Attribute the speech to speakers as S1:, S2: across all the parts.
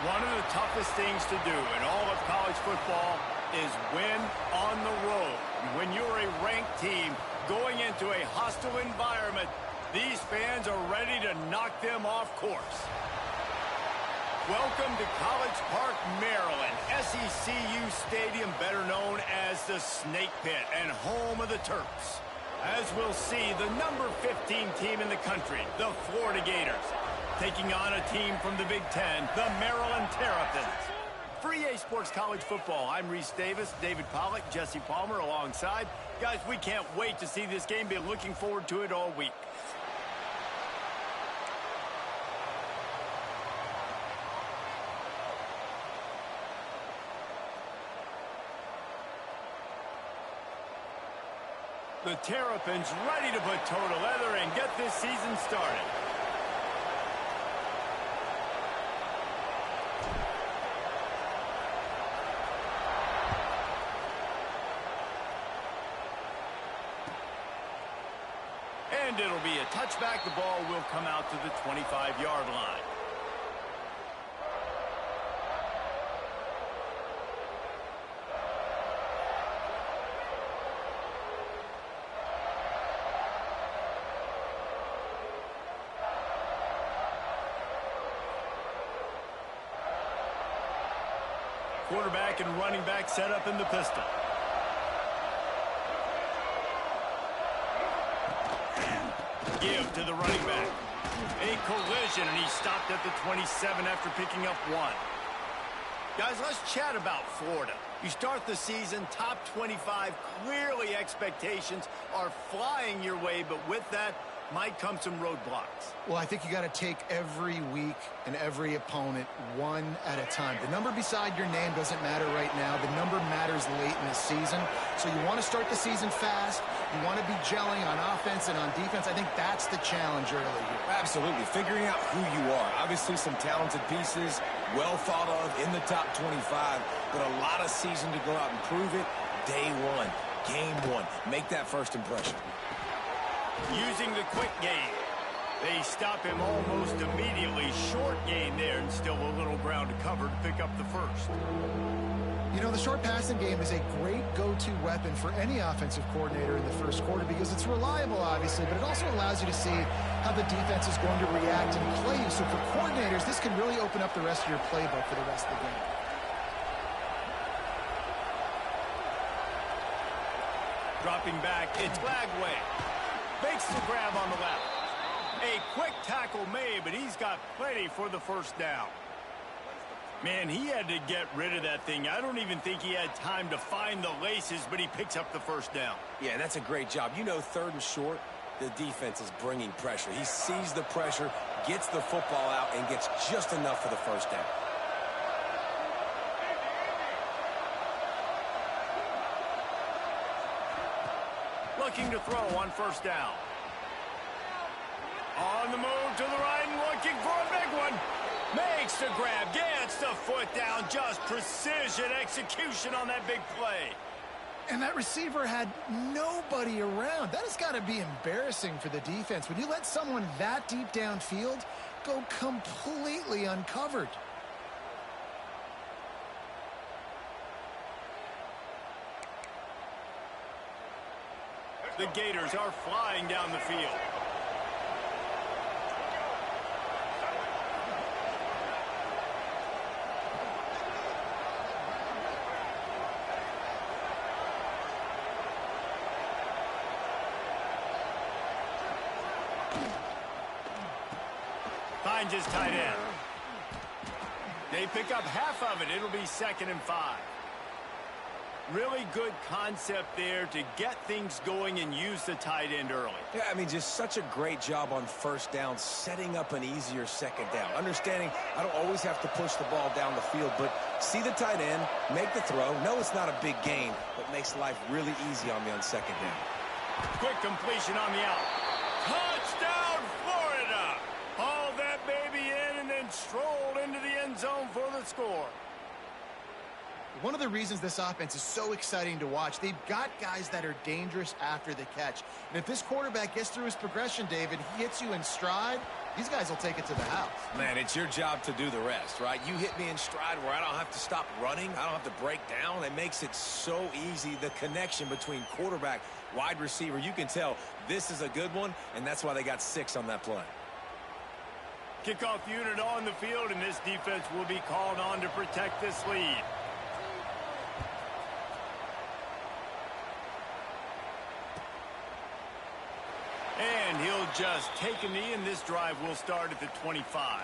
S1: One of the toughest things to do in all of college football is win on the road. When you're a ranked team going into a hostile environment, these fans are ready to knock them off course. Welcome to College Park, Maryland, SECU Stadium, better known as the Snake Pit and home of the Terps. As we'll see, the number 15 team in the country, the Florida Gators, taking on a team from the Big Ten, the Maryland Terrapins. For EA Sports College Football, I'm Reese Davis, David Pollack, Jesse Palmer alongside. Guys, we can't wait to see this game. Been looking forward to it all week. The Terrapins ready to put toe to leather and get this season started. And it'll be a touchback. The ball will come out to the 25-yard line. Quarterback and running back set up in the pistol. Give to the running back. A collision, and he stopped at the 27 after picking up one. Guys, let's chat about Florida. You start the season top 25. Clearly expectations are flying your way, but with that might come some roadblocks.
S2: Well, I think you got to take every week and every opponent one at a time. The number beside your name doesn't matter right now. The number matters late in the season. So you want to start the season fast. You want to be gelling on offense and on defense. I think that's the challenge early here.
S3: Absolutely. Figuring out who you are. Obviously some talented pieces, well thought of in the top 25, but a lot of season to go out and prove it. Day one, game one. Make that first impression.
S1: Using the quick game. They stop him almost immediately. Short gain there, and still a little ground to cover to pick up the first.
S2: You know, the short passing game is a great go-to weapon for any offensive coordinator in the first quarter because it's reliable, obviously, but it also allows you to see how the defense is going to react and play you. So for coordinators, this can really open up the rest of your playbook for the rest of the game.
S1: Dropping back, it's Lagway. Makes the grab on the left. A quick tackle made, but he's got plenty for the first down. Man, he had to get rid of that thing. I don't even think he had time to find the laces, but he picks up the first down.
S3: Yeah, that's a great job. You know, third and short, the defense is bringing pressure. He sees the pressure, gets the football out, and gets just enough for the first down.
S1: Looking to throw on first down. On the move to the right and looking for a big one. Makes the grab, gets the foot down. Just precision execution on that big play.
S2: And that receiver had nobody around. That has got to be embarrassing for the defense. When you let someone that deep downfield go completely uncovered.
S1: The Gators are flying down the field. Finds his tight end. They pick up half of it. It'll be 2nd and 5. Really good concept there to get things going and use the tight end early.
S3: Yeah, I mean, just such a great job on first down, setting up an easier second down. Understanding I don't always have to push the ball down the field, but see the tight end, make the throw. No, it's not a big gain, but makes life really easy on me on second down.
S1: Quick completion on the out. Touchdown, Florida! Hauled that baby in and then strolled into the end zone for the score.
S2: One of the reasons this offense is so exciting to watch, they've got guys that are dangerous after the catch. And if this quarterback gets through his progression, David, he hits you in stride, these guys will take it to the house.
S3: Man, it's your job to do the rest, right? You hit me in stride where I don't have to stop running. I don't have to break down. It makes it so easy, the connection between quarterback, wide receiver. You can tell this is a good one, and that's why they got 6 on that play.
S1: Kickoff unit on the field, and this defense will be called on to protect this lead. And he'll just take a knee, and this drive will start at the 25.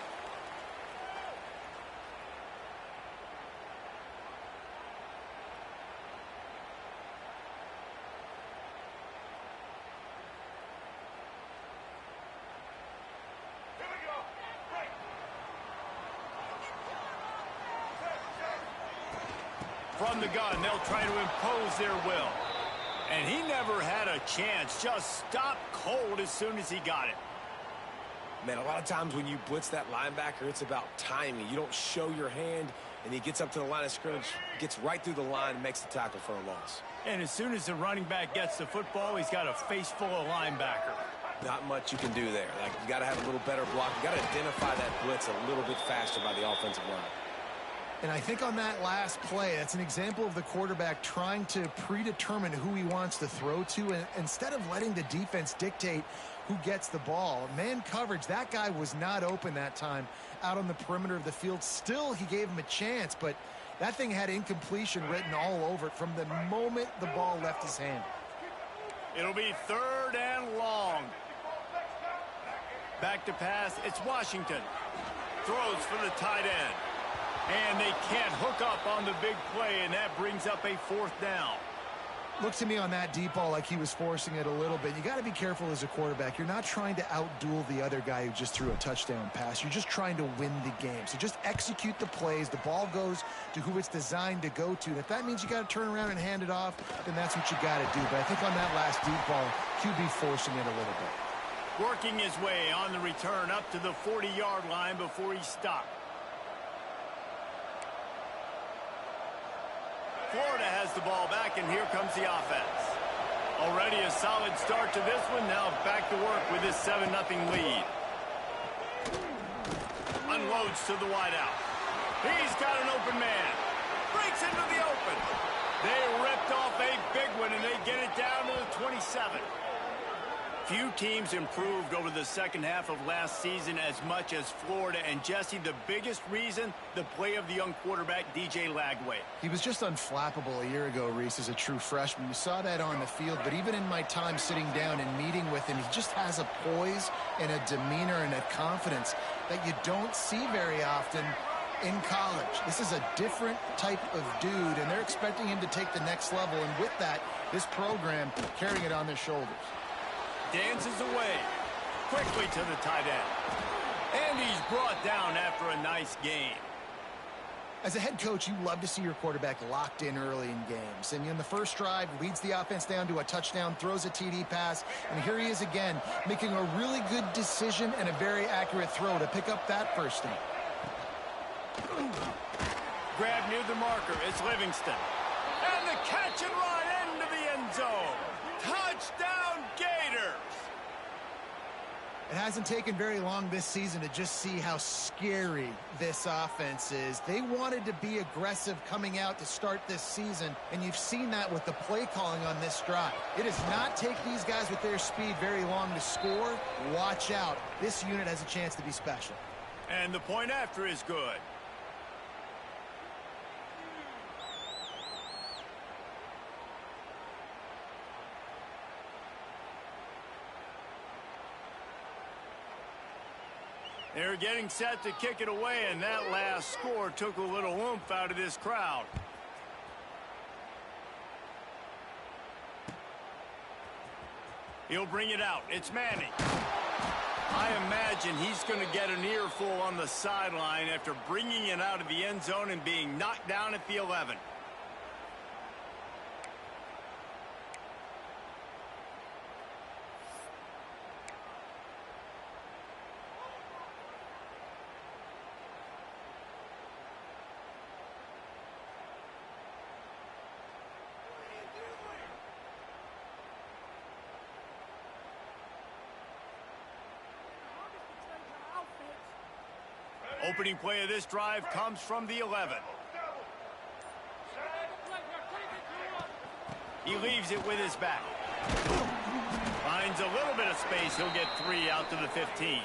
S1: From the gun, they'll try to impose their will. And he never had a chance. Just stopped cold as soon as he got it.
S3: Man, a lot of times when you blitz that linebacker, it's about timing. You don't show your hand, and he gets up to the line of scrimmage, gets right through the line, and makes the tackle for a loss.
S1: And as soon as the running back gets the football, he's got a face full of linebacker.
S3: Not much you can do there. Like, you got to have a little better block. You got to identify that blitz a little bit faster by the offensive line.
S2: And I think on that last play, that's an example of the quarterback trying to predetermine who he wants to throw to, and instead of letting the defense dictate who gets the ball. Man coverage, that guy was not open that time out on the perimeter of the field. Still, he gave him a chance, but that thing had incompletion written all over it from the moment the ball left his hand.
S1: It'll be 3rd and long. Back to pass, it's Washington. Throws for the tight end. And they can't hook up on the big play, and that brings up a 4th down.
S2: Looks to me on that deep ball like he was forcing it a little bit. You got to be careful as a quarterback. You're not trying to outduel the other guy who just threw a touchdown pass. You're just trying to win the game. So just execute the plays. The ball goes to who it's designed to go to. And if that means you got to turn around and hand it off, then that's what you got to do. But I think on that last deep ball, QB forcing it a little bit.
S1: Working his way on the return up to the 40-yard line before he stopped. Florida has the ball back, and here comes the offense. Already a solid start to this one. Now back to work with this 7-0 lead. Unloads to the wideout. He's got an open man. Breaks into the open. They ripped off a big one, and they get it down to the 27. Few teams improved over the second half of last season as much as Florida. And, Jesse, the biggest reason, the play of the young quarterback, DJ Lagway.
S2: He was just unflappable a year ago, Reese, as a true freshman. You saw that on the field, but even in my time sitting down and meeting with him, he just has a poise and a demeanor and a confidence that you don't see very often in college. This is a different type of dude, and they're expecting him to take the next level. And with that, this program carrying it on their shoulders.
S1: Dances away quickly to the tight end. And he's brought down after a nice game.
S2: As a head coach, you love to see your quarterback locked in early in games. And in the first drive, leads the offense down to a touchdown, throws a TD pass, and here he is again, making a really good decision and a very accurate throw to pick up that first down.
S1: Grab near the marker, it's Livingston. And the catch and run into the end zone. Touchdown, Gators!
S2: It hasn't taken very long this season to just see how scary this offense is. They wanted to be aggressive coming out to start this season, and you've seen that with the play calling on this drive. It does not take these guys with their speed very long to score. Watch out. This unit has a chance to be special.
S1: And the point after is good. They're getting set to kick it away, and that last score took a little oomph out of this crowd. He'll bring it out. It's Manning. I imagine he's going to get an earful on the sideline after bringing it out of the end zone and being knocked down at the 11. Opening play of this drive comes from the 11. He leaves it with his back. Finds a little bit of space. He'll get 3 out to the 15.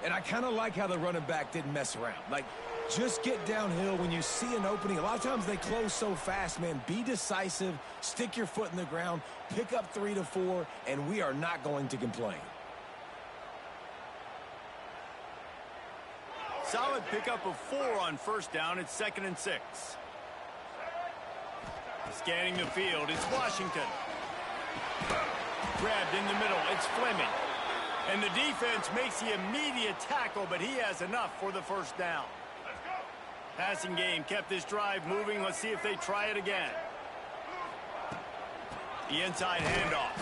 S3: And I kind of like how the running back didn't mess around. Like, just get downhill when you see an opening. A lot of times they close so fast, man. Be decisive, stick your foot in the ground, pick up 3 to 4, and we are not going to complain.
S1: Solid pickup of 4 on first down. It's 2nd and 6. Scanning the field, it's Washington. Grabbed in the middle, it's Fleming. And the defense makes the immediate tackle, but he has enough for the first down. Passing game kept this drive moving. Let's see if they try it again. The inside handoff.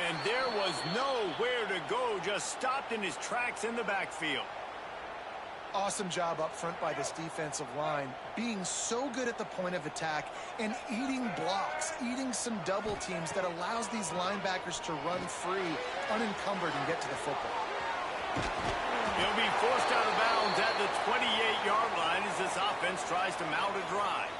S1: And there was nowhere to go, just stopped in his tracks in the backfield.
S2: Awesome job up front by this defensive line, being so good at the point of attack and eating blocks, eating some double teams that allows these linebackers to run free, unencumbered, and get to the football.
S1: He'll be forced out of bounds at the 28-yard line as this offense tries to mount a drive.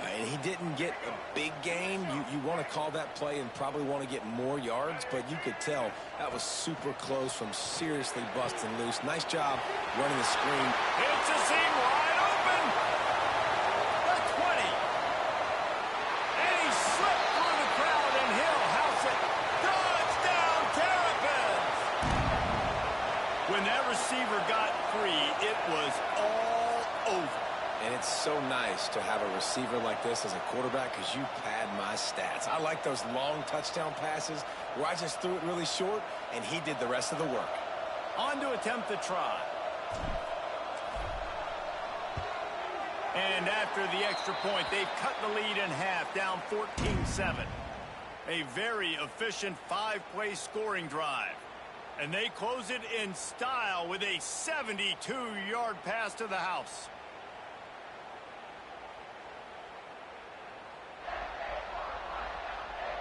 S3: And he didn't get a big gain. You want to call that play and probably want to get more yards, but you could tell that was super close from seriously busting loose. Nice job running the screen.
S1: It's a seam wide open. The 20. And he slipped through the crowd, and he'll house it. Touchdown, Terrapins. When that receiver got free, it was all over.
S3: And it's so nice to have a receiver like this as a quarterback because you pad my stats. I like those long touchdown passes where I just threw it really short, and he did the rest of the work.
S1: On to attempt the try. And after the extra point, they've cut the lead in half, down 14-7. A very efficient 5-play scoring drive. And they close it in style with a 72-yard pass to the house.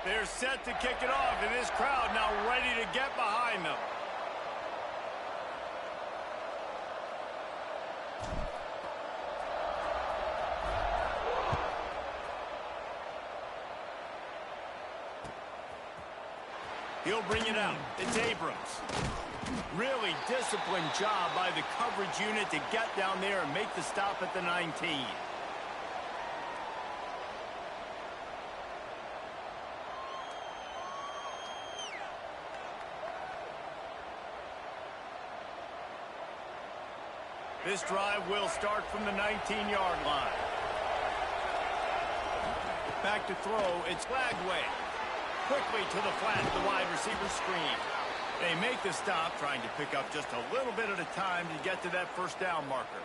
S1: They're set to kick it off, and this crowd now ready to get behind them. He'll bring it out. It's Abrams. Really disciplined job by the coverage unit to get down there and make the stop at the 19. This drive will start from the 19-yard line. Back to throw, it's Flagway. Quickly to the flat, the wide receiver screen. They make the stop, trying to pick up just a little bit at a time to get to that first down marker.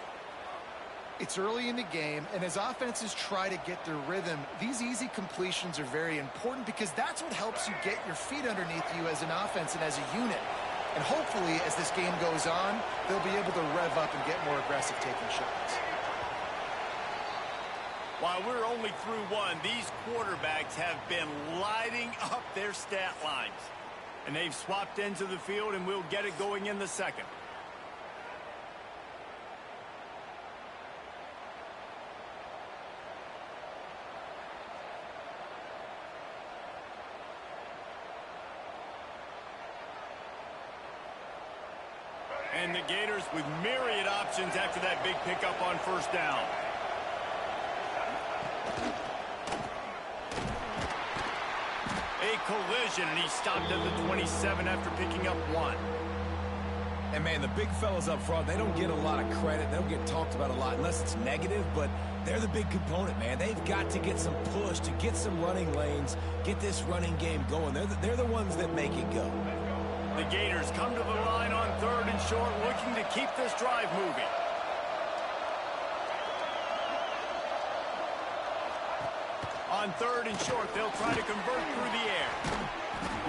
S2: It's early in the game, and as offenses try to get their rhythm, these easy completions are very important because that's what helps you get your feet underneath you as an offense and as a unit. And hopefully, as this game goes on, they'll be able to rev up and get more aggressive taking shots.
S1: While we're only through one, these quarterbacks have been lighting up their stat lines. And they've swapped ends of the field, and we'll get it going in the second. And the Gators with myriad options after that big pickup on first down. A collision, and he stopped at the 27 after picking up 1.
S3: And, man, the big fellas up front, they don't get a lot of credit. They don't get talked about a lot unless it's negative, but they're the big component, man. They've got to get some push, to get some running lanes, get this running game going. They're the ones that make it go.
S1: The Gators come to the line on 3rd and short, looking to keep this drive moving. On 3rd and short, they'll try to convert through the air.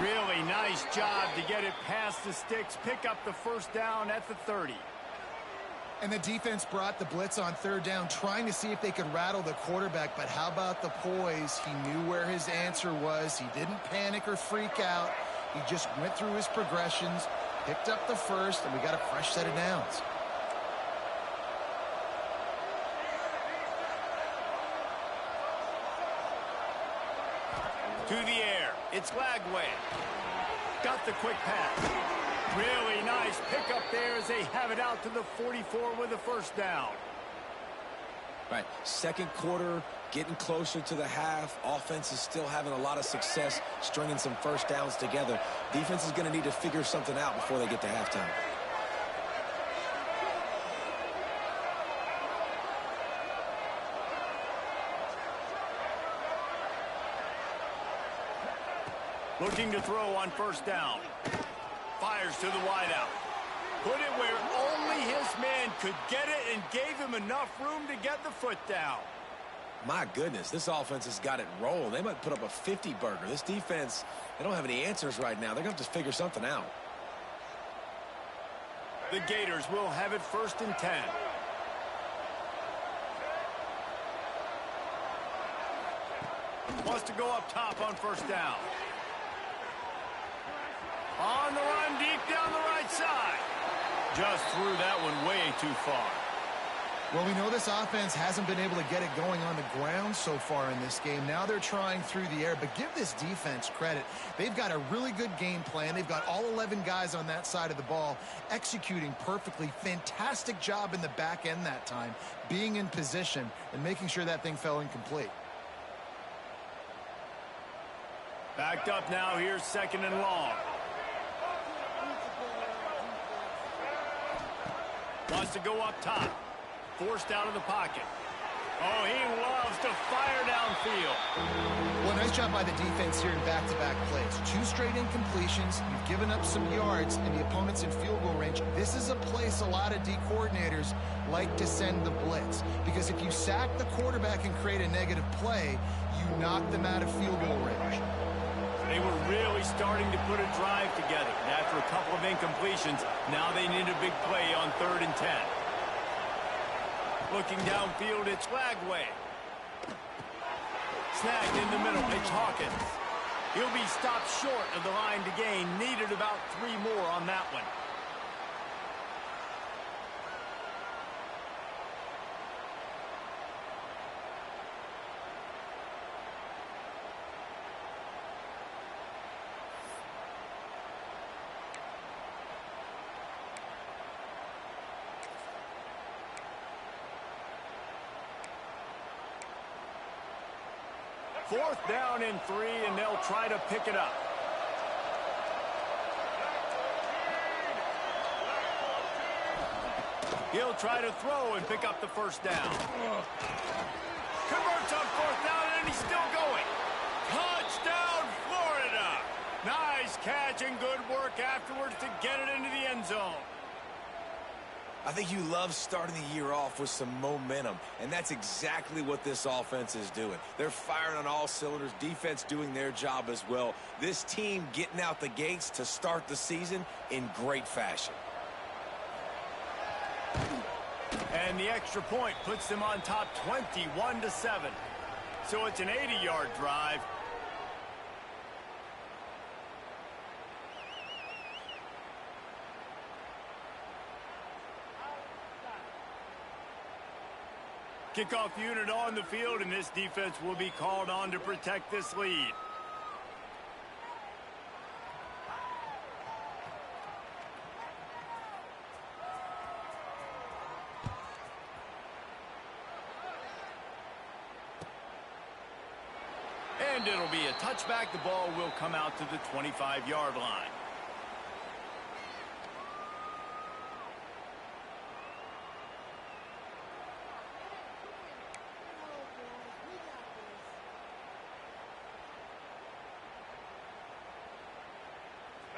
S1: Really nice job to get it past the sticks, pick up the first down at the 30.
S2: And the defense brought the blitz on 3rd down, trying to see if they could rattle the quarterback. But how about the poise? He knew where his answer was. He didn't panic or freak out. He just went through his progressions, picked up the first, and we got a fresh set of downs.
S1: To the air. It's Lagway. Got the quick pass. Really nice pickup there as they have it out to the 44 with a first down.
S3: Right, second quarter, getting closer to the half. Offense is still having a lot of success stringing some first downs together. Defense is going to need to figure something out before they get to halftime.
S1: Looking to throw on first down. Fires to the wideout. Put it where only his man could get it and gave him enough room to get the foot down.
S3: My goodness, this offense has got it rolling. They might put up a 50-burger. This defense, they don't have any answers right now. They're going to have to figure something out.
S1: The Gators will have it 1st and 10. Wants to go up top on first down. On the run, deep down the right side. Just threw that one way too far.
S2: Well, we know this offense hasn't been able to get it going on the ground so far in this game. Now they're trying through the air, but give this defense credit. They've got a really good game plan. They've got all 11 guys on that side of the ball executing perfectly. Fantastic job in the back end that time, being in position and making sure that thing fell incomplete.
S1: Backed up now. Here's 2nd and long. Wants to go up top. Forced out of the pocket. Oh, he loves to fire downfield.
S2: Well, nice job by the defense here in back-to-back plays. 2 straight incompletions. You've given up some yards, and the opponent's in field goal range. This is a place a lot of D coordinators like to send the blitz. Because if you sack the quarterback and create a negative play, you knock them out of field goal range.
S1: They were really starting to put a drive together. And after a couple of incompletions, now they need a big play on 3rd and 10. Looking downfield, it's Lagway. Snagged in the middle, it's Hawkins. He'll be stopped short of the line to gain. Needed about 3 more on that one. Fourth down and 3, and they'll try to pick it up. He'll try to throw and pick up the first down. Converts on 4th down, and he's still going. Touchdown, Florida! Nice catch and good work afterwards to get it into the end zone.
S3: I think you love starting the year off with some momentum, and that's exactly what this offense is doing. They're firing on all cylinders, defense doing their job as well. This team getting out the gates to start the season in great fashion.
S1: And the extra point puts them on top 21-7. So it's an 80-yard drive. Kickoff unit on the field, and this defense will be called on to protect this lead. And it'll be a touchback. The ball will come out to the 25-yard line.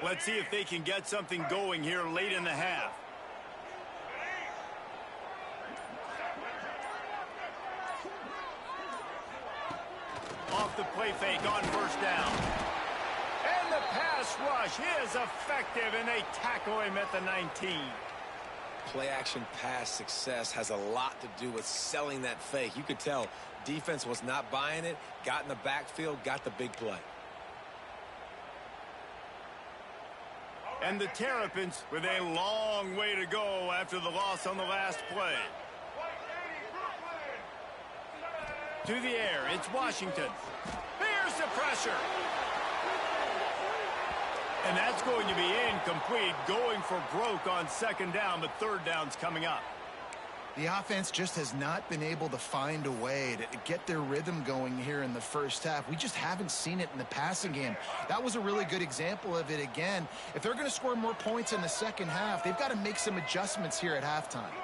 S1: Let's see if they can get something going here late in the half. Off the play fake on first down. And the pass rush is effective, and they tackle him at the 19.
S3: Play action pass success has a lot to do with selling that fake. You could tell defense was not buying it, got in the backfield, got the big play.
S1: And the Terrapins with a long way to go after the loss on the last play. To the air, it's Washington. Here's of pressure. And that's going to be incomplete, going for broke on second down, but third down's coming up.
S2: The offense just has not been able to find a way to get their rhythm going here in the first half. We just haven't seen it in the passing game. That was a really good example of it again. If they're going to score more points in the second half, they've got to make some adjustments here at halftime.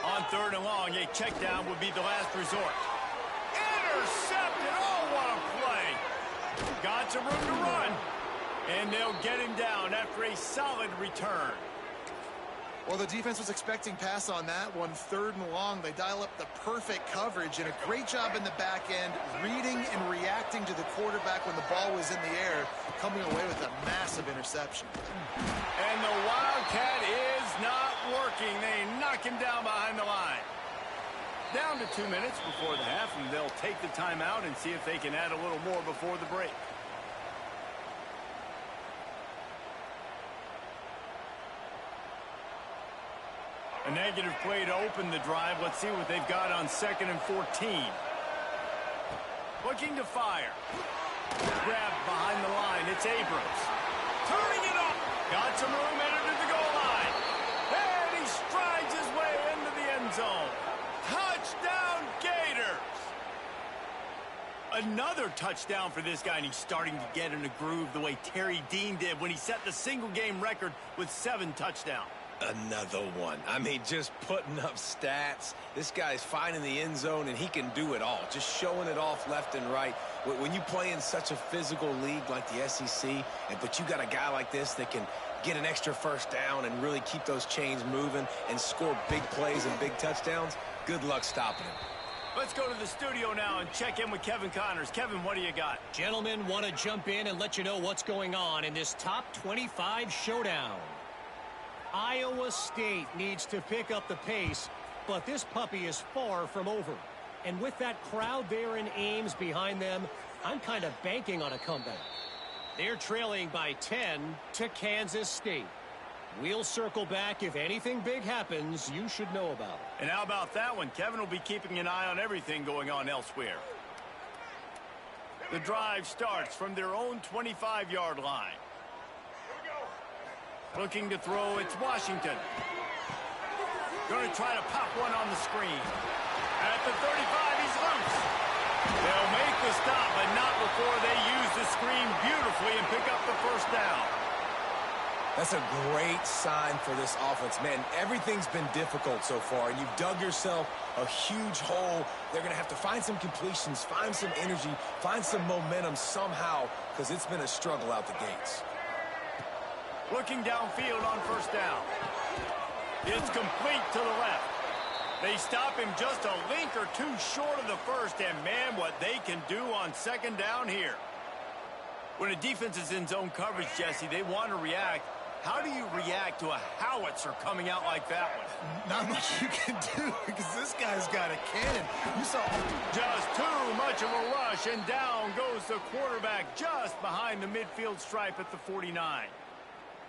S1: On third and long, a check down would be the last resort. Intercepted! Oh, what a play! Got some room to run. And they'll get him down after a solid return.
S2: Well, the defense was expecting pass on that one. Third and long, they dial up the perfect coverage and a great job in the back end, reading and reacting to the quarterback when the ball was in the air, coming away with a massive interception.
S1: And the Wildcat is not working. They knock him down behind the line. Down to 2 minutes before the half, and they'll take the timeout and see if they can add a little more before the break. A negative play to open the drive. Let's see what they've got on 2nd and 14. Looking to fire. Grabbed behind the line. It's Abrams. Turning it up. Got some room, entered to the goal line. And he strides his way into the end zone. Touchdown, Gators. Another touchdown for this guy, and he's starting to get in a groove the way Terry Dean did when he set the single-game record with 7 touchdowns.
S3: Another one. I mean, just putting up stats. This guy's finding the end zone, and he can do it all. Just showing it off left and right. When you play in such a physical league like the SEC, but you got a guy like this that can get an extra first down and really keep those chains moving and score big plays and big touchdowns, good luck stopping him.
S1: Let's go to the studio now and check in with Kevin Connors. Kevin, what do you got?
S4: Gentlemen, want to jump in and let you know what's going on in this top 25 showdown. Iowa State needs to pick up the pace, but this puppy is far from over. And with that crowd there in Ames behind them, I'm kind of banking on a comeback. They're trailing by 10 to Kansas State. We'll circle back. If anything big happens, you should know about it.
S1: And how about that one? Kevin will be keeping an eye on everything going on elsewhere. The drive starts from their own 25-yard line. Looking to throw, it's Washington. Going to try to pop one on the screen. At the 35, he's loose. They'll make the stop, but not before they use the screen beautifully and pick up the first down.
S3: That's a great sign for this offense. Man, everything's been difficult so far, and you've dug yourself a huge hole. They're going to have to find some completions, find some energy, find some momentum somehow, because it's been a struggle out the gates.
S1: Looking downfield on first down. It's complete to the left. They stop him just a link or two short of the first, and man, what they can do on second down here. When a defense is in zone coverage, Jesse, they want to react. How do you react to a howitzer coming out like that one?
S2: Not much you can do because this guy's got a cannon. You saw
S1: just too much of a rush, and down goes the quarterback just behind the midfield stripe at the 49.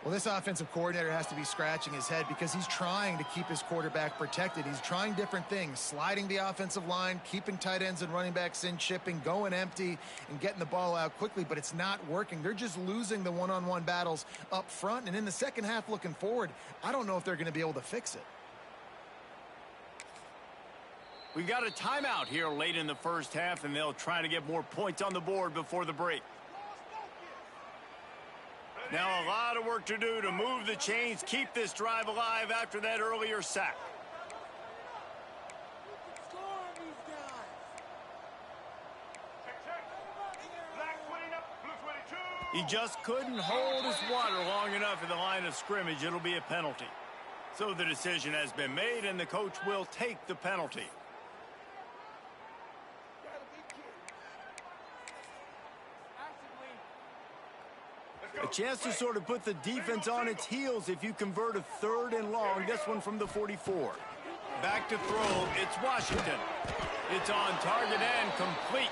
S2: Well, this offensive coordinator has to be scratching his head because he's trying to keep his quarterback protected. He's trying different things, sliding the offensive line, keeping tight ends and running backs in, chipping, going empty, and getting the ball out quickly, but it's not working. They're just losing the one-on-one battles up front, and in the second half looking forward, I don't know if they're going to be able to fix it.
S1: We've got a timeout here late in the first half, and they'll try to get more points on the board before the break. Now a lot of work to do to move the chains, keep this drive alive after that earlier sack. He just couldn't hold his water long enough in the line of scrimmage. It'll be a penalty. So the decision has been made, and the coach will take the penalty. A chance to sort of put the defense on its heels if you convert a third and long. This one from the 44. Back to throw. It's Washington. It's on target and complete.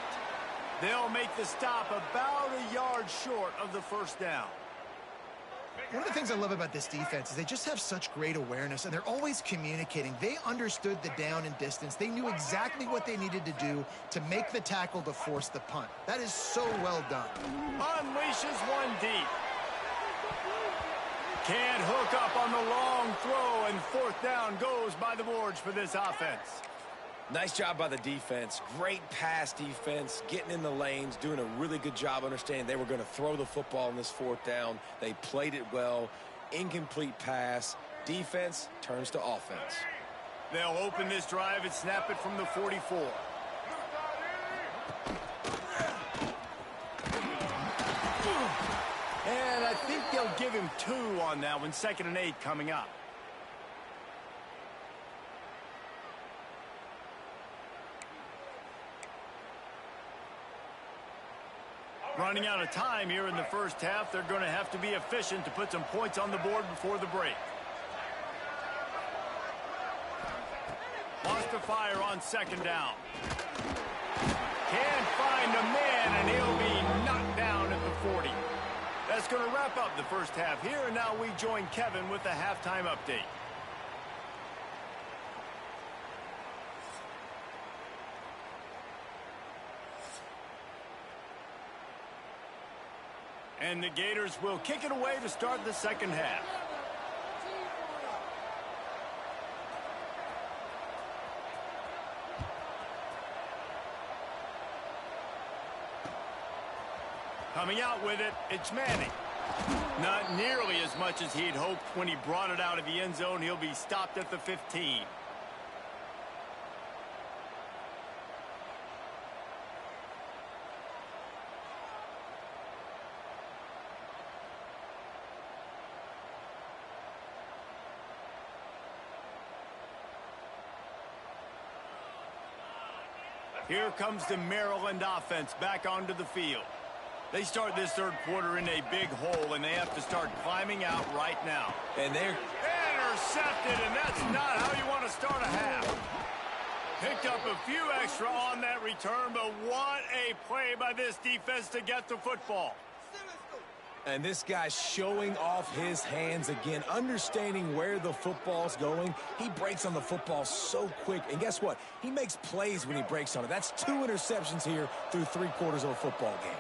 S1: They'll make the stop about a yard short of the first down.
S2: One of the things I love about this defense is they just have such great awareness, and they're always communicating. They understood the down and distance. They knew exactly what they needed to do to make the tackle to force the punt. That is so well done.
S1: Unleashes one deep. Can't hook up on the long throw, and fourth down goes by the boards for this offense.
S3: Nice job by the defense. Great pass defense, getting in the lanes, doing a really good job understanding they were going to throw the football on this fourth down. They played it well. Incomplete pass. Defense turns to offense.
S1: They'll open this drive and snap it from the 44. And I think they'll give him 2 on that one. 2nd and 8 coming up. Running out of time here in the first half. They're going to have to be efficient to put some points on the board before the break. Lost to fire on 2nd down. Can't find a man, and he'll be knocked down at the 40. That's going to wrap up the first half here, and now we join Kevin with the halftime update. And the Gators will kick it away to start the second half. Coming out with it, it's Manning. Not nearly as much as he'd hoped when he brought it out of the end zone. He'll be stopped at the 15. Here comes the Maryland offense back onto the field. They start this third quarter in a big hole, and they have to start climbing out right now.
S3: And they're
S1: intercepted, and that's not how you want to start a half. Picked up a few extra on that return, but what a play by this defense to get the football.
S3: And this guy's showing off his hands again, understanding where the football's going. He breaks on the football so quick. And guess what? He makes plays when he breaks on it. That's 2 interceptions here through 3 quarters of a football game.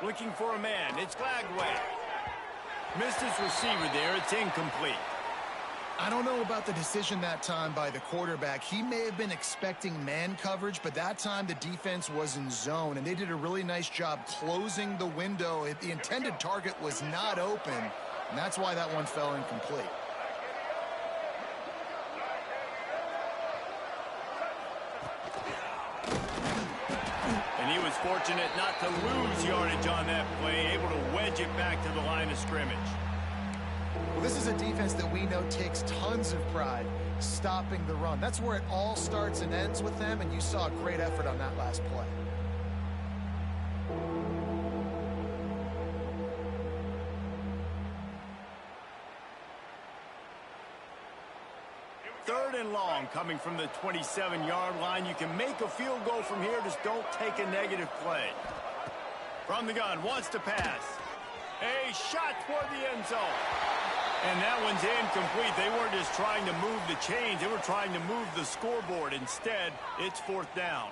S1: Looking for a man. It's Glagway. Missed his receiver there. It's incomplete.
S2: I don't know about the decision that time by the quarterback. He may have been expecting man coverage, but that time the defense was in zone, and they did a really nice job closing the window. The intended target was not open, and that's why that one fell incomplete.
S1: And he was fortunate not to lose yardage on that play, able to wedge it back to the line of scrimmage.
S2: Well, this is a defense that we know takes tons of pride stopping the run. That's where it all starts and ends with them, and you saw a great effort on that last play.
S1: Third and long coming from the 27-yard line. You can make a field goal from here, just don't take a negative play. From the gun, wants to pass. A shot toward the end zone. And that one's incomplete. They weren't just trying to move the chains. They were trying to move the scoreboard. Instead, it's fourth down.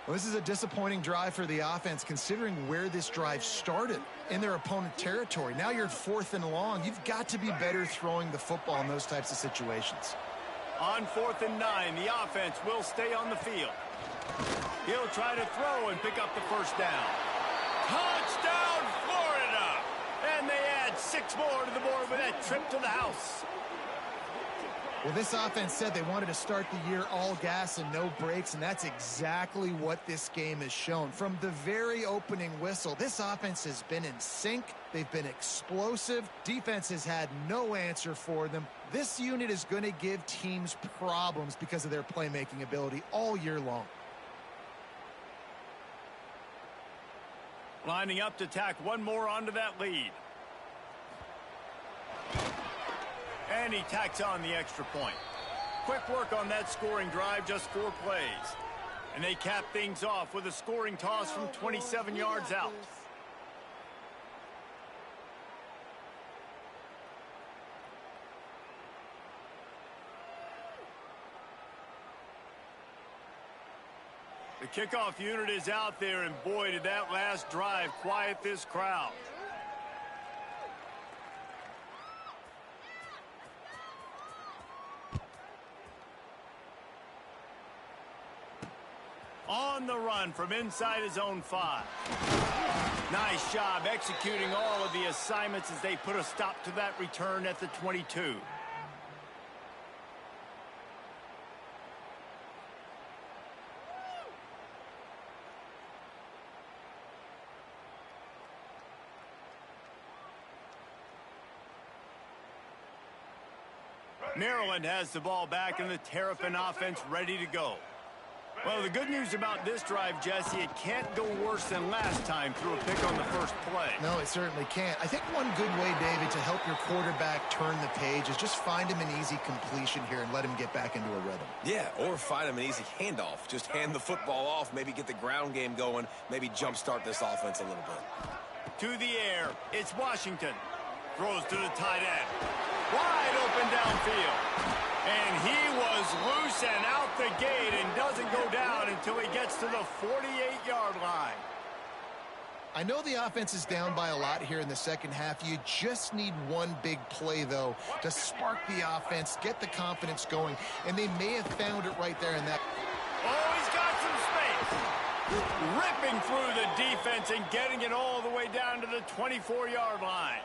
S2: Well, this is a disappointing drive for the offense, considering where this drive started in their opponent territory. Now you're 4th and long. You've got to be better throwing the football in those types of situations.
S1: On 4th and 9, the offense will stay on the field. He'll try to throw and pick up the first down. Touchdown, Florida! And they add 6 more to the board with that trip to the house.
S2: Well, this offense said they wanted to start the year all gas and no brakes, and that's exactly what this game has shown. From the very opening whistle, this offense has been in sync. They've been explosive. Defense has had no answer for them. This unit is going to give teams problems because of their playmaking ability all year long.
S1: Lining up to tack one more onto that lead. And he tacks on the extra point. quick work on that scoring drive, just 4 plays. And they cap things off with a scoring toss from 27 yards out. The kickoff unit is out there, and boy, did that last drive quiet this crowd. On the run from inside his own 5. Nice job executing all of the assignments as they put a stop to that return at the 22. Maryland has the ball back and the Terrapin offense ready to go. Well, the good news about this drive, Jesse, it can't go worse than last time through a pick on the first play.
S2: No, it certainly can't. I think one good way, David, to help your quarterback turn the page is just find him an easy completion here and let him get back into a rhythm.
S3: Yeah, or find him an easy handoff. Just hand the football off, maybe get the ground game going, maybe jumpstart this offense a little bit.
S1: To the air, it's Washington. Throws to the tight end. Wide open downfield. And he was loose and out the gate and doesn't go down until he gets to the 48-yard line.
S2: I know the offense is down by a lot here in the second half. You just need one big play, though, to spark the offense, get the confidence going, and they may have found it right there in that.
S1: Oh, he's got some space. Ripping through the defense and getting it all the way down to the 24-yard line.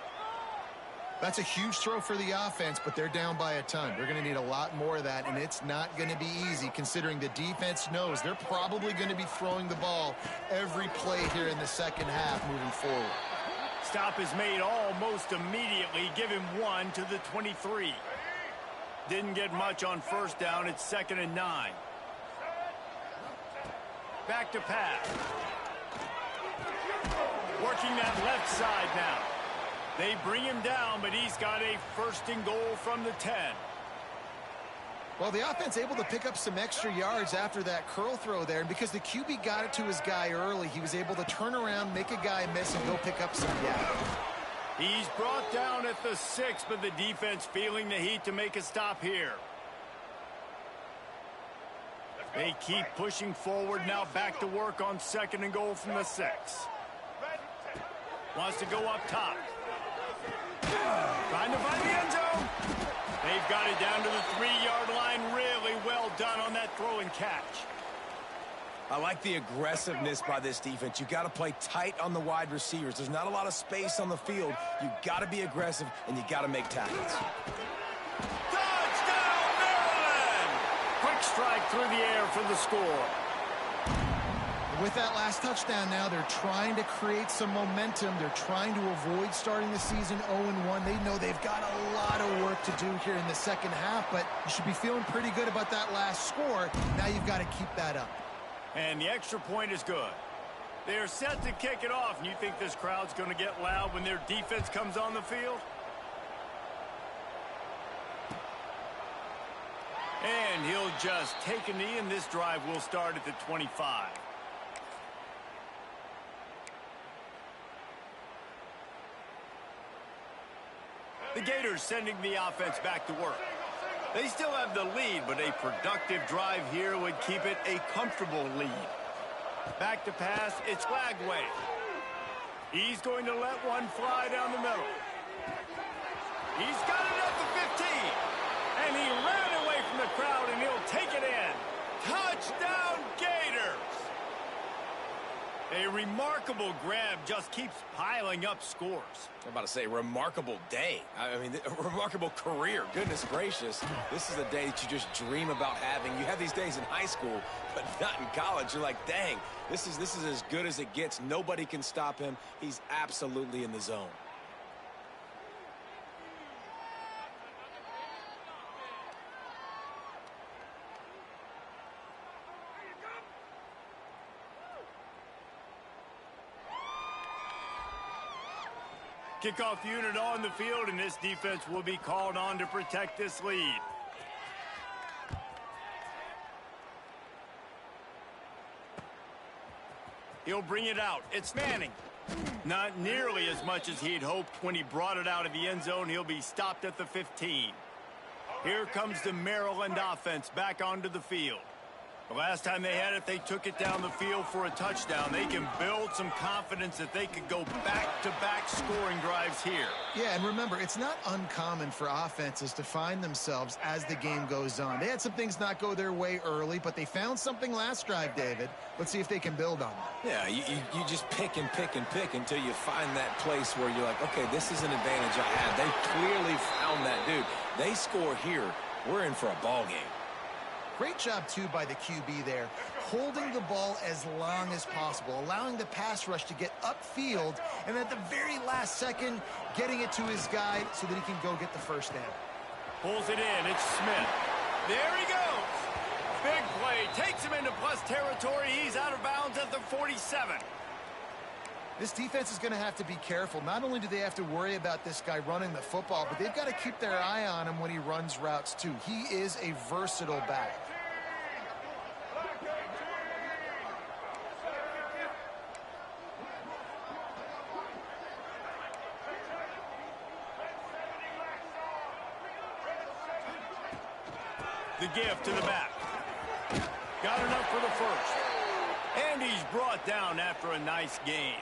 S2: That's a huge throw for the offense, but they're down by a ton. They're going to need a lot more of that, and it's not going to be easy considering the defense knows they're probably going to be throwing the ball every play here in the second half moving forward.
S1: Stop is made almost immediately. Give him 1 to the 23. Didn't get much on first down. It's 2nd and 9. Back to pass. Working that left side now. They bring him down, but he's got a 1st and goal from the 10.
S2: Well, the offense able to pick up some extra yards after that curl throw there. And because the QB got it to his guy early, he was able to turn around, make a guy miss, and go pick up some yards.
S1: He's brought down at the 6, but the defense feeling the heat to make a stop here. They keep pushing forward now, back to work on 2nd and goal from the 6. Wants to go up top. Trying to find the end zone. They've got it down to the 3-yard line. Really well done on that throw and catch.
S3: I like the aggressiveness by this defense. You got to play tight on the wide receivers. There's not a lot of space on the field. You got to be aggressive, and you got to make tackles.
S1: Touchdown, Maryland! Quick strike through the air for the score.
S2: With that last touchdown now, they're trying to create some momentum. They're trying to avoid starting the season 0-1. They know they've got a lot of work to do here in the second half, but you should be feeling pretty good about that last score. Now you've got to keep that up.
S1: And the extra point is good. They're set to kick it off, and you think this crowd's going to get loud when their defense comes on the field? And he'll just take a knee, and this drive will start at the 25. The Gators sending the offense back to work. They still have the lead, but a productive drive here would keep it a comfortable lead. Back to pass, it's Lagway. He's going to let one fly down the middle. He's got it at the 15. And he ran away from the crowd, and he'll take it in. Touchdown, Gators! A remarkable grab just keeps piling up scores.
S3: I'm about to say, remarkable day. I mean, a remarkable career. Goodness gracious. This is a day that you just dream about having. You have these days in high school, but not in college. You're like, dang, this is as good as it gets. Nobody can stop him. He's absolutely in the zone.
S1: Kickoff unit on the field, and this defense will be called on to protect this lead. He'll bring it out. It's Manning. Not nearly as much as he'd hoped when he brought it out of the end zone. He'll be stopped at the 15. Here comes the Maryland offense back onto the field. The last time they had it, they took it down the field for a touchdown. They can build some confidence that they could go back-to-back scoring drives here.
S2: Yeah, and remember, it's not uncommon for offenses to find themselves as the game goes on. They had some things not go their way early, but they found something last drive, David. Let's see if they can build on that.
S3: Yeah, you just pick and pick and pick until you find that place where you're like, okay, this is an advantage I have. They clearly found that dude. They score here, we're in for a ball game.
S2: Great job, too, by the QB there, holding the ball as long as possible, allowing the pass rush to get upfield, and at the very last second, getting it to his guy so that he can go get the first down.
S1: Pulls it in. It's Smith. There he goes. Big play. Takes him into plus territory. He's out of bounds at the 47.
S2: This defense is going to have to be careful. Not only do they have to worry about this guy running the football, but they've got to keep their eye on him when he runs routes, too. He is a versatile back.
S1: The give to the back. Got enough for the first. And he's brought down after a nice gain.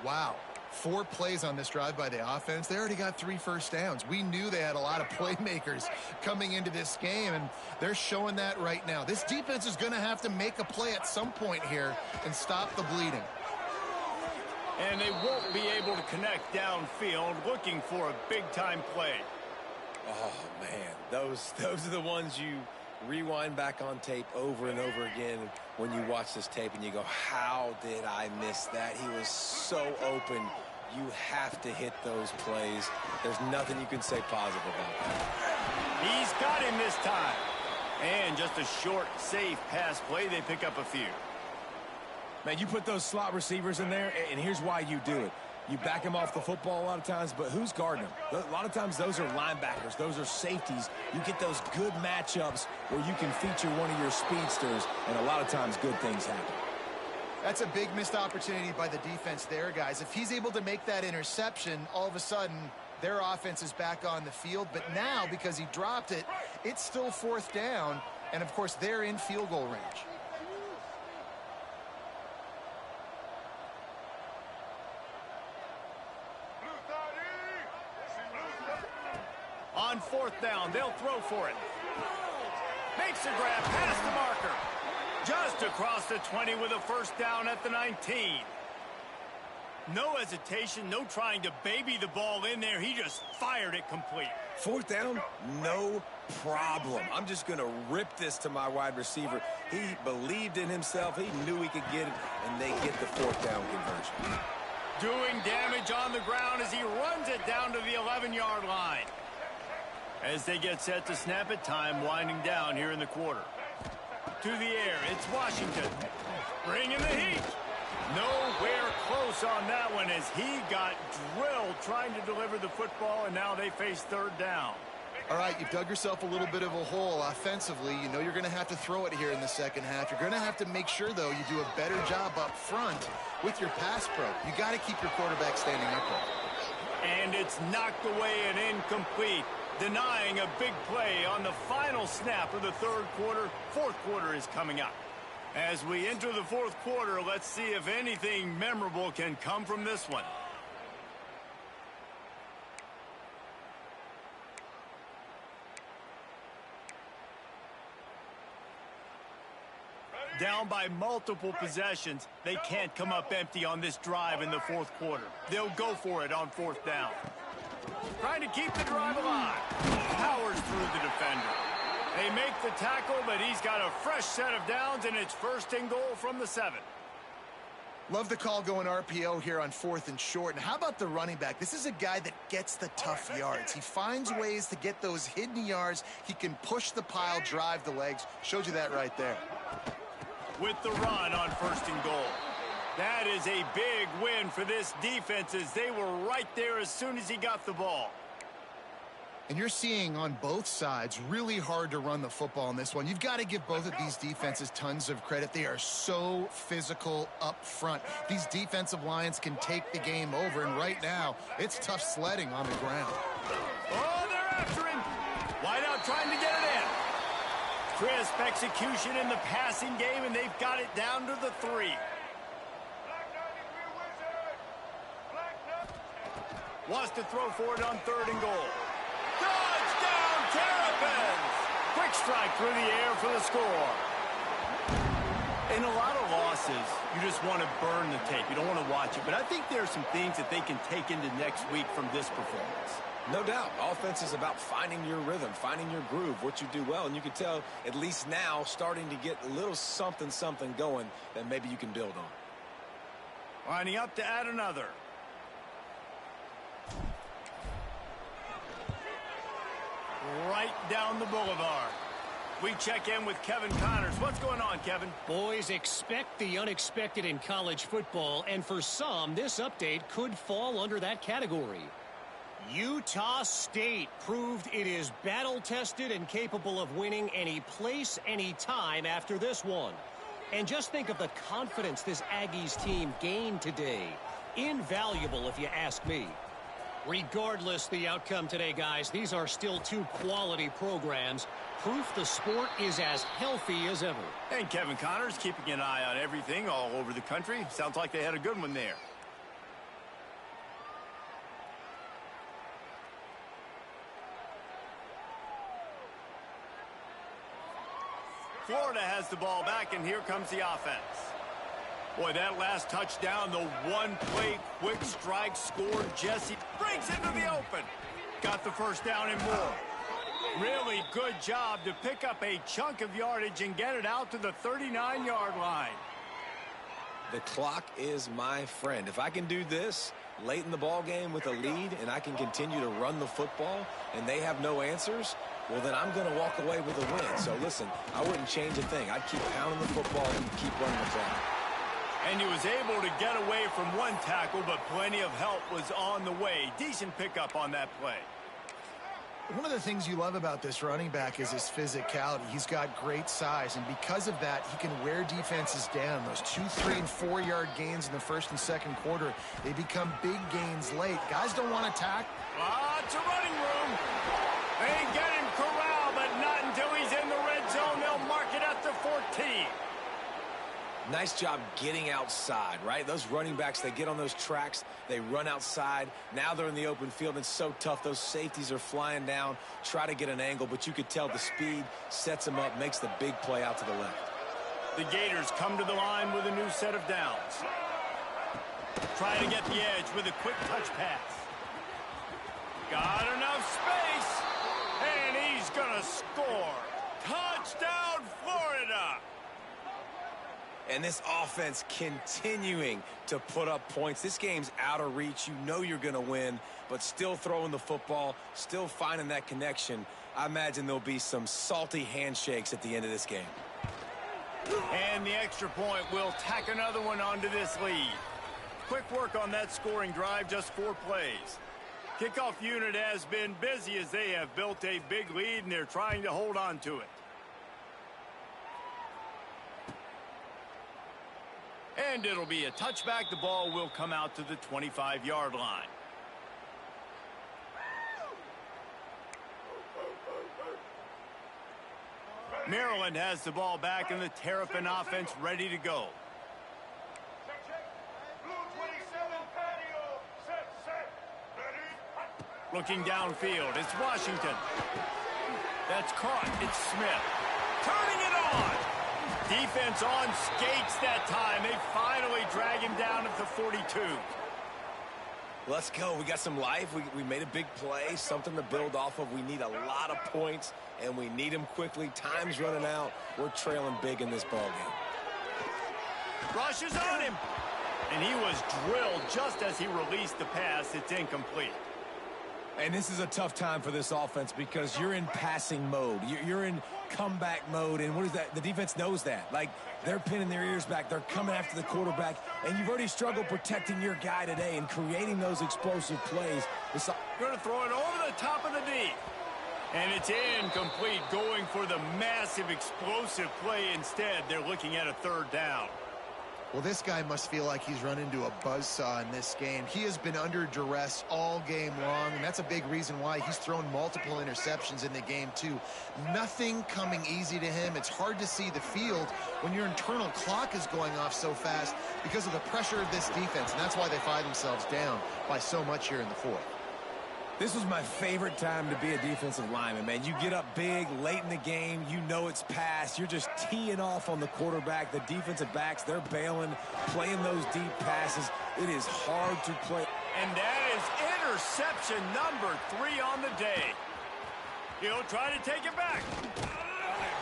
S2: Wow. 4 plays on this drive by the offense. They already got 3 first downs. We knew they had a lot of playmakers coming into this game, and they're showing that right now. This defense is going to have to make a play at some point here and stop the bleeding.
S1: And they won't be able to connect downfield, looking for a big-time play.
S3: Oh, man, those are the ones you rewind back on tape over and over again when you watch this tape and you go, how did I miss that? He was so open. You have to hit those plays. There's nothing you can say positive about that.
S1: He's got him this time. And just a short, safe pass play. They pick up a few.
S3: Man, you put those slot receivers in there, and here's why you do it. You back him off the football a lot of times, but who's guarding him? A lot of times those are linebackers. Those are safeties. You get those good matchups where you can feature one of your speedsters, and a lot of times good things happen.
S2: That's a big missed opportunity by the defense there, guys. If he's able to make that interception, all of a sudden their offense is back on the field. But now, because he dropped it, it's still 4th down, and of course they're in field goal range.
S1: On 4th down, they'll throw for it. Makes a grab past the marker. Just across the 20 with a first down at the 19. No hesitation, no trying to baby the ball in there. He just fired it complete.
S3: 4th down, no problem. I'm just going to rip this to my wide receiver. He believed in himself. He knew he could get it, and they get the 4th down conversion.
S1: Doing damage on the ground as he runs it down to the 11-yard line. As they get set to snap it, time winding down here in the quarter. To the air, it's Washington. Bringing the heat. Nowhere close on that one as he got drilled trying to deliver the football, and now they face 3rd down.
S2: All right, you've dug yourself a little bit of a hole offensively. You know you're going to have to throw it here in the second half. You're going to have to make sure, though, you do a better job up front with your pass pro. You got to keep your quarterback standing upright.
S1: And it's knocked away and incomplete, denying a big play on the final snap of the 3rd quarter. 4th quarter is coming up. As we enter the 4th quarter, let's see if anything memorable can come from this one. Down by multiple possessions, they can't come up empty on this drive in the 4th quarter. They'll go for it on 4th down. Trying to keep the drive alive. Powers through the defender. They make the tackle, but he's got a fresh set of downs, and it's 1st and goal from the 7.
S2: Love the call going RPO here on 4th and short. And how about the running back? This is a guy that gets the tough yards. He finds ways to get those hidden yards. He can push the pile, drive the legs. Showed you that right there.
S1: With the run on 1st and goal. That is a big win for this defense as they were right there as soon as he got the ball.
S2: And you're seeing on both sides really hard to run the football in this one. You've got to give both of these defenses tons of credit. They are so physical up front. These defensive lines can take the game over, and right now, it's tough sledding on the ground.
S1: Oh, they're after him. Wideout trying to get it in. Crisp execution in the passing game, and they've got it down to the 3. Wants to throw for it on 3rd and goal. Touchdown, Terrapins! Quick strike through the air for the score. In a lot of losses, you just want to burn the tape. You don't want to watch it. But I think there are some things that they can take into next week from this performance.
S3: No doubt. Offense is about finding your rhythm, finding your groove, what you do well. And you can tell, at least now, starting to get a little something going that maybe you can build on.
S1: Lining up to add another. Right down the boulevard. We check in with Kevin Connors. What's going on, Kevin?
S4: Boys, expect the unexpected in college football, and for some, this update could fall under that category. Utah State proved it is battle-tested and capable of winning any place, any time after this one. And just think of the confidence this Aggies team gained today. Invaluable, if you ask me. Regardless the outcome today, guys, these are still 2 quality programs. Proof the sport is as healthy as ever.
S1: And Kevin Connors keeping an eye on everything all over the country. Sounds like they had a good one there. Florida has the ball back, and here comes the offense. Boy, that last touchdown, the one-play quick strike scored. Jesse breaks into the open. Got the first down and more. Really good job to pick up a chunk of yardage and get it out to the 39-yard line.
S3: The clock is my friend. If I can do this late in the ball game with a lead and I can continue to run the football and they have no answers, well, then I'm going to walk away with a win. So, listen, I wouldn't change a thing. I'd keep pounding the football and keep running the clock.
S1: And he was able to get away from one tackle, but plenty of help was on the way. Decent pickup on that play.
S2: One of the things you love about this running back is his physicality. He's got great size, and because of that, he can wear defenses down. Those 2, 3, and 4-yard gains in the first and second quarter, they become big gains late. Guys don't want to tackle.
S1: Lots of running room. They get him corralled, but not until he's in the red zone. They'll mark it at the 14.
S3: Nice job getting outside, right? Those running backs, they get on those tracks, they run outside. Now they're in the open field. It's so tough. Those safeties are flying down, try to get an angle, but you could tell the speed sets them up, makes the big play out to the left.
S1: The Gators come to the line with a new set of downs. Trying to get the edge with a quick touch pass. Got enough space, and he's going to score. Touchdown, Florida!
S3: And this offense continuing to put up points. This game's out of reach. You know you're going to win, but still throwing the football, still finding that connection. I imagine there'll be some salty handshakes at the end of this game.
S1: And the extra point will tack another one onto this lead. Quick work on that scoring drive, just 4 plays. Kickoff unit has been busy as they have built a big lead, and they're trying to hold on to it. And it'll be a touchback. The ball will come out to the 25-yard line. Maryland has the ball back, and the Terrapin offense ready to go. Looking downfield, it's Washington. That's caught. It's Smith. Turning it on. Defense on skates that time. They finally drag him down at the 42.
S3: Let's go. We got some life. We made a big play, something to build off of. We need a lot of points, and we need them quickly. Time's running out. We're trailing big in this ballgame.
S1: Rushes on him. And he was drilled just as he released the pass. It's incomplete.
S3: And this is a tough time for this offense because you're in passing mode. You're in comeback mode, and what is that? The defense knows that. Like, they're pinning their ears back. They're coming after the quarterback, and you've already struggled protecting your guy today and creating those explosive plays.
S1: Going to throw it over the top of the D. And it's incomplete, going for the massive explosive play instead. They're looking at a third down.
S2: Well, this guy must feel like he's run into a buzzsaw in this game. He has been under duress all game long, and that's a big reason why he's thrown multiple interceptions in the game, too. Nothing coming easy to him. It's hard to see the field when your internal clock is going off so fast because of the pressure of this defense, and that's why they find themselves down by so much here in the fourth.
S3: This was my favorite time to be a defensive lineman, man. You get up big, late in the game, you know it's past. You're just teeing off on the quarterback. The defensive backs, they're bailing, playing those deep passes. It is hard to play.
S1: And that is interception number 3 on the day. He'll try to take it back.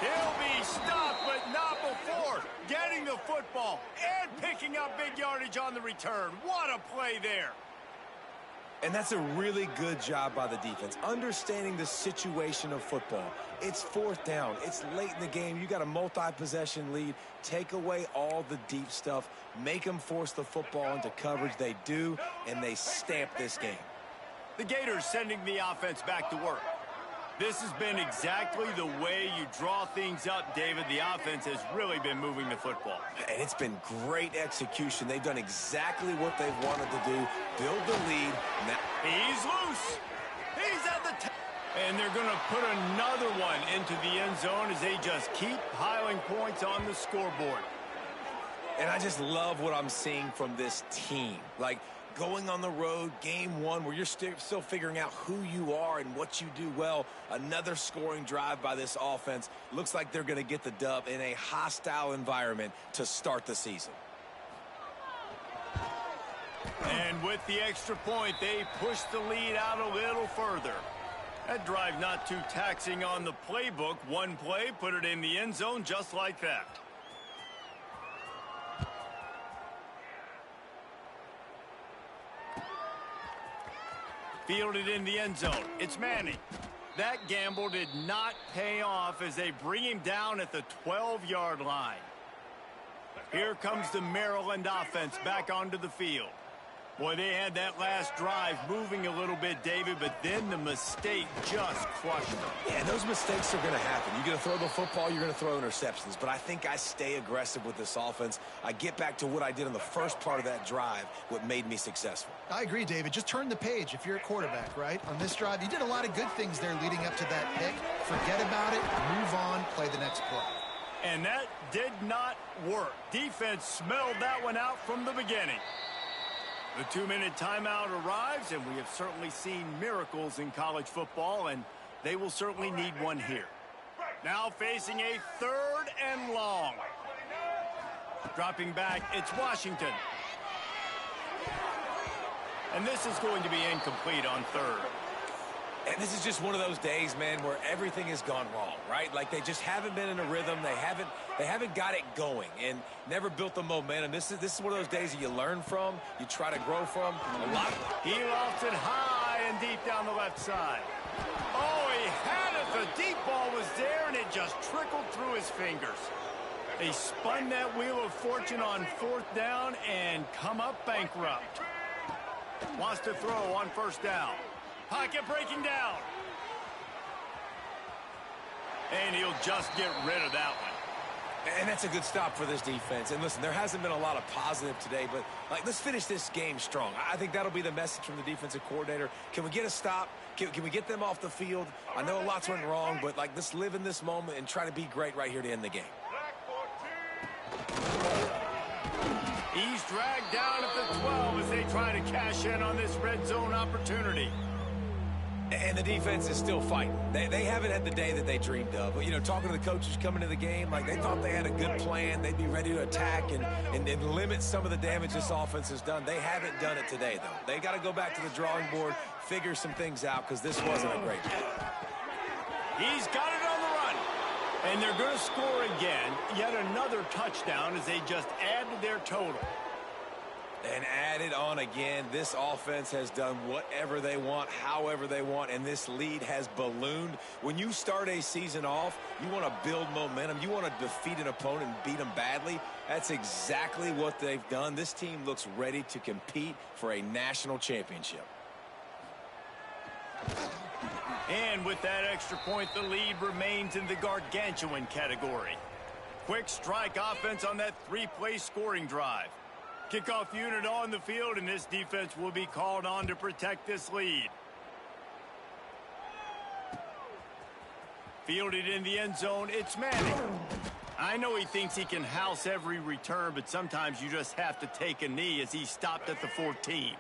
S1: He'll be stopped, but not before getting the football and picking up big yardage on the return. What a play there.
S3: And that's a really good job by the defense, understanding the situation of football. It's fourth down. It's late in the game. You got a multi-possession lead. Take away all the deep stuff. Make them force the football into coverage. They do, and they stamp this game.
S1: The Gators sending the offense back to work. This has been exactly the way you draw things up, David. The offense has really been moving the football.
S3: And it's been great execution. They've done exactly what they've wanted to do, build the lead. Now
S1: he's loose. He's at the top. And they're going to put another one into the end zone as they just keep piling points on the scoreboard.
S3: And I just love what I'm seeing from this team. Like, going on the road, game one, where you're still figuring out who you are and what you do well. Another scoring drive by this offense. Looks like they're going to get the dub in a hostile environment to start the season.
S1: And with the extra point, they push the lead out a little further. That drive not too taxing on the playbook. One play, put it in the end zone just like that. Fielded in the end zone. It's Manning. That gamble did not pay off as they bring him down at the 12-yard line. Here comes the Maryland offense back onto the field. Boy, they had that last drive moving a little bit, David, but then the mistake just crushed them.
S3: Yeah, those mistakes are going to happen. You're going to throw the football, you're going to throw interceptions. But I think I stay aggressive with this offense. I get back to what I did in the first part of that drive, what made me successful.
S2: I agree, David. Just turn the page if you're a quarterback, right? On this drive, you did a lot of good things there leading up to that pick. Forget about it, move on, play the next play.
S1: And that did not work. Defense smelled that one out from the beginning. The 2-minute timeout arrives, and we have certainly seen miracles in college football, and they will certainly need one here. Now facing a 3rd and long. Dropping back, it's Washington. And this is going to be incomplete on 3rd.
S3: And this is just one of those days, man, where everything has gone wrong, right? Like, they just haven't been in a rhythm. They haven't got it going and never built the momentum. This is one of those days that you learn from, you try to grow from.
S1: He lofts it high and deep down the left side. Oh, he had it. The deep ball was there, and it just trickled through his fingers. They spun that wheel of fortune on 4th down and come up bankrupt. Wants to throw on 1st down. Pocket breaking down. And he'll just get rid of that one.
S3: And that's a good stop for this defense. And listen, there hasn't been a lot of positive today, but let's finish this game strong. I think that'll be the message from the defensive coordinator. Can we get a stop? Can we get them off the field? I know lots went wrong, but let's live in this moment and try to be great right here to end the game.
S1: He's dragged down at the 12 as they try to cash in on this red zone opportunity.
S3: And the defense is still fighting. They haven't had the day that they dreamed of. But, talking to the coaches coming to the game, they thought they had a good plan. They'd be ready to attack and limit some of the damage this offense has done. They haven't done it today, though. They got to go back to the drawing board, figure some things out, because this wasn't a great game.
S1: He's got it on the run. And they're going to score again. Yet another touchdown as they just add to their total.
S3: And add it on again. This offense has done whatever they want, however they want, and this lead has ballooned. When you start a season off, you want to build momentum. You want to defeat an opponent and beat them badly. That's exactly what they've done. This team looks ready to compete for a national championship.
S1: And with that extra point, the lead remains in the gargantuan category. Quick strike offense on that three-play scoring drive. Kickoff unit on the field, and this defense will be called on to protect this lead. Fielded in the end zone, it's Manning. I know he thinks he can house every return, but sometimes you just have to take a knee as he stopped at the 14.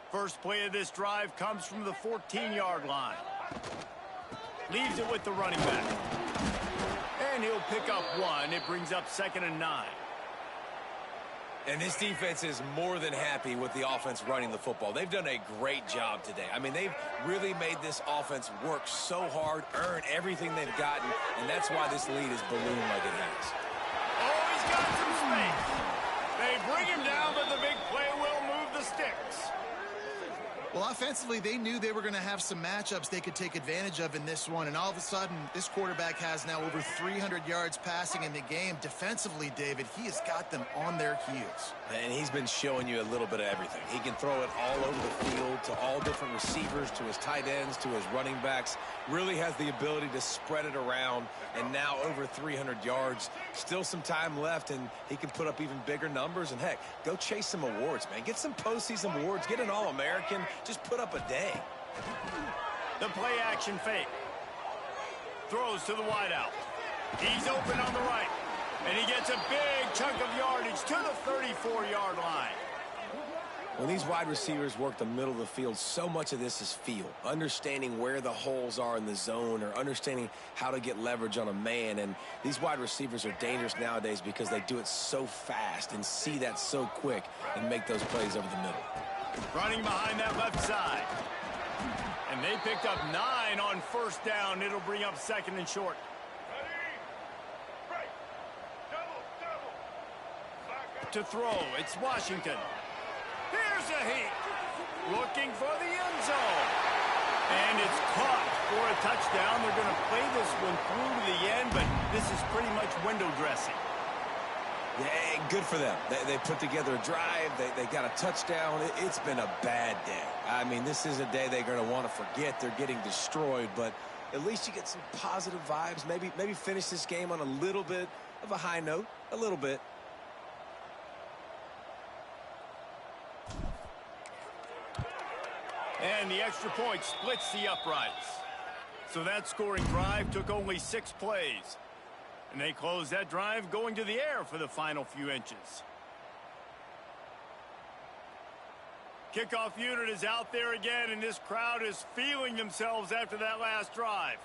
S1: First play of this drive comes from the 14-yard line. Leaves it with the running back. And he'll pick up one. It brings up 2nd and 9.
S3: And this defense is more than happy with the offense running the football. They've done a great job today. I mean, they've really made this offense work so hard, earn everything they've gotten, and that's why this lead is ballooned like it has.
S1: Oh, he's got some space. They bring him down, but the big play will move the sticks.
S2: Well, offensively, they knew they were going to have some matchups they could take advantage of in this one, and all of a sudden, this quarterback has now over 300 yards passing in the game. Defensively, David, he has got them on their heels.
S3: And he's been showing you a little bit of everything. He can throw it all over the field to all different receivers, to his tight ends, to his running backs. Really has the ability to spread it around, and now over 300 yards. Still some time left, and he can put up even bigger numbers. And, heck, go chase some awards, man. Get some postseason awards. Get an All-American. Just put up a day.
S1: The play-action fake. Throws to the wideout. He's open on the right. And he gets a big chunk of yardage to the 34-yard line.
S3: When these wide receivers work the middle of the field, so much of this is feel. Understanding where the holes are in the zone, or understanding how to get leverage on a man. And these wide receivers are dangerous nowadays because they do it so fast and see that so quick and make those plays over the middle.
S1: Running behind that left side. And they picked up 9 on first down. It'll bring up 2nd and short. To throw, it's Washington. Here's a heat. Looking for the end zone. And it's caught for a touchdown. They're going to play this one through to the end, but this is pretty much window dressing.
S3: Yeah, good for them. They put together a drive. They got a touchdown. It's been a bad day. I mean, this is a day they're going to want to forget. They're getting destroyed, but at least you get some positive vibes. Maybe finish this game on a little bit of a high note. A little bit.
S1: And the extra point splits the uprights. So that scoring drive took only 6 plays. And they close that drive going to the air for the final few inches. Kickoff unit is out there again, and this crowd is feeling themselves after that last drive.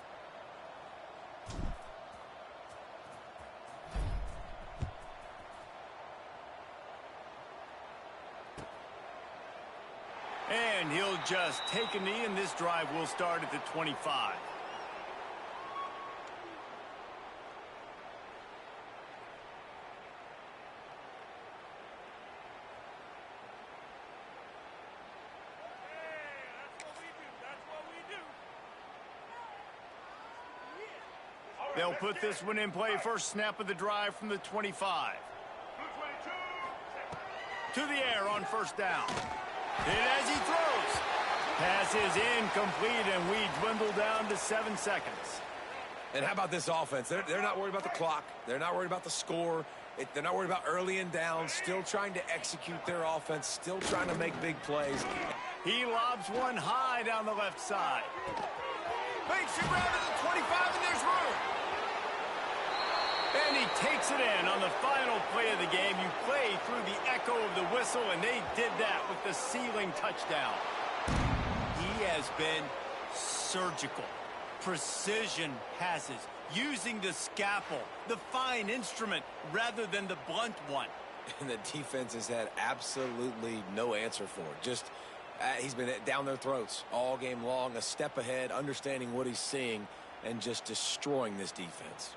S1: And he'll just take a knee, and this drive will start at the 25. They'll put this one in play. First snap of the drive from the 25. To the air on first down. And as he throws, pass is incomplete, and we dwindle down to 7 seconds.
S3: And how about this offense? They're not worried about the clock. They're not worried about the score. They're not worried about early and down. Still trying to execute their offense. Still trying to make big plays.
S1: He lobs one high down the left side. Makes a grab at the 25, and there's room. And he takes it in on the final play of the game. You play through the echo of the whistle, and they did that with the ceiling touchdown. He has been surgical. Precision passes, using the scalpel, the fine instrument, rather than the blunt one.
S3: And the defense has had absolutely no answer for it. Just, he's been down their throats all game long, a step ahead, understanding what he's seeing, and just destroying this defense.